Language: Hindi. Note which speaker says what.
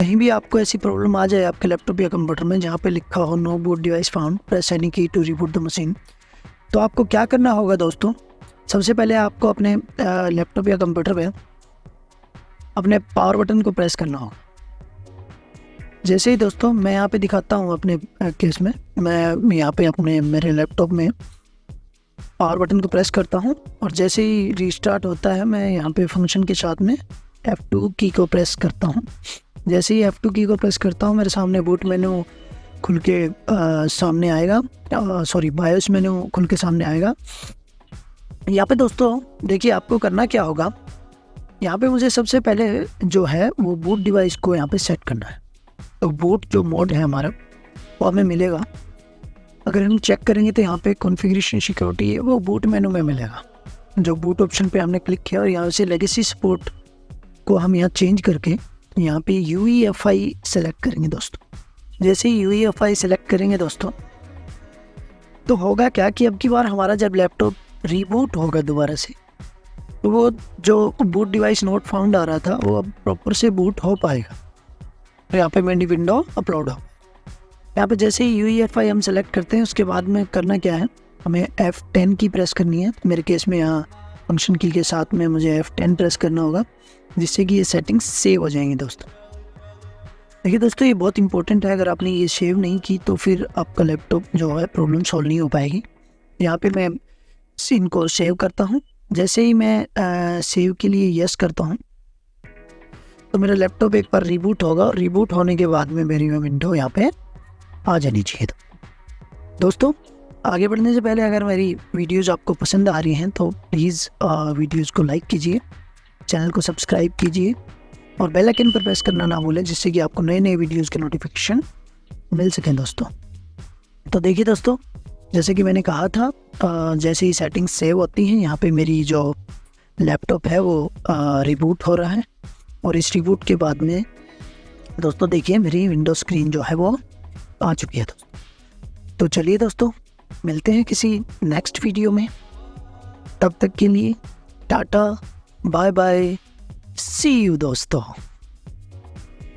Speaker 1: कहीं भी आपको ऐसी प्रॉब्लम आ जाए आपके लैपटॉप या कंप्यूटर में जहाँ पे लिखा हो no boot device found, press any key to reboot the machine, तो आपको क्या करना होगा दोस्तों। सबसे पहले आपको अपने लैपटॉप या कंप्यूटर पे अपने पावर बटन को प्रेस करना होगा। जैसे ही दोस्तों मैं यहाँ पे दिखाता हूँ अपने केस में, मैं यहाँ पे अपने मेरे लैपटॉप में पावर बटन को प्रेस करता हूँ और जैसे ही रीस्टार्ट होता है मैं यहाँ पे फंक्शन के साथ में F2 की को प्रेस करता हूँ। जैसे ही F2 की को प्रेस करता हूँ मेरे सामने बूट मेन्यू खुल के सामने आएगा, बायोस मेन्यू खुल के सामने आएगा। यहाँ पे दोस्तों देखिए आपको करना क्या होगा, यहाँ पे मुझे सबसे पहले जो है वो बूट डिवाइस को यहाँ पे सेट करना है। तो बूट जो मोड है हमारा वो हमें मिलेगा, अगर हम चेक करेंगे तो यहाँ पे कॉन्फ़िगरेशन सिक्योरिटी है वो बूट मेनू में मिलेगा। जो बूट ऑप्शन पे हमने क्लिक किया और यहाँ से लेगेसी सपोर्ट को हम यहाँ चेंज करके यहाँ पे UEFI सेलेक्ट करेंगे दोस्तों। जैसे ही UEFI सेलेक्ट करेंगे दोस्तों तो होगा क्या कि अब की बार हमारा जब लैपटॉप रीबूट होगा दोबारा से, तो वो जो बूट डिवाइस नॉट फाउंड आ रहा था वो अब प्रॉपर से बूट हो पाएगा। तो यहाँ पे मेरी विंडो अपलोड हो, यहाँ पे जैसे ही UEFI हम सेलेक्ट करते हैं उसके बाद में करना क्या है, हमें F10 की प्रेस करनी है। मेरे केस में यहाँ फंक्शन की के साथ में मुझे F10 प्रेस करना होगा जिससे कि ये सेटिंग्स सेव हो जाएंगी दोस्तों। देखिए दोस्तों ये बहुत इंपॉर्टेंट है, अगर आपने ये सेव नहीं की तो फिर आपका लैपटॉप जो है प्रॉब्लम सॉल्व नहीं हो पाएगी। यहाँ पे मैं इनको सेव करता हूँ। जैसे ही मैं सेव के लिए यस करता हूँ तो मेरा लैपटॉप एक बार रिबूट होगा, रिबूट होने के बाद में मेरी विंडो यहाँ पे आ जानी चाहिए। दोस्तों आगे बढ़ने से पहले अगर मेरी वीडियोज़ आपको पसंद आ रही हैं तो प्लीज़ वीडियोज़ को लाइक कीजिए, चैनल को सब्सक्राइब कीजिए और बेल आइकन पर प्रेस करना ना भूलें जिससे कि आपको नए नए वीडियोज़ के नोटिफिकेशन मिल सकें दोस्तों। तो देखिए दोस्तों जैसे कि मैंने कहा था, जैसे ही सेटिंग्स सेव होती हैं यहाँ पे मेरी जो लैपटॉप है वो रिबूट हो रहा है और इस रिबूट के बाद में दोस्तों देखिए मेरी विंडो स्क्रीन जो है वो आ चुकी है दोस्तों। तो चलिए दोस्तों मिलते हैं किसी नेक्स्ट वीडियो में, तब तक के लिए tata bye bye, see you दोस्तों।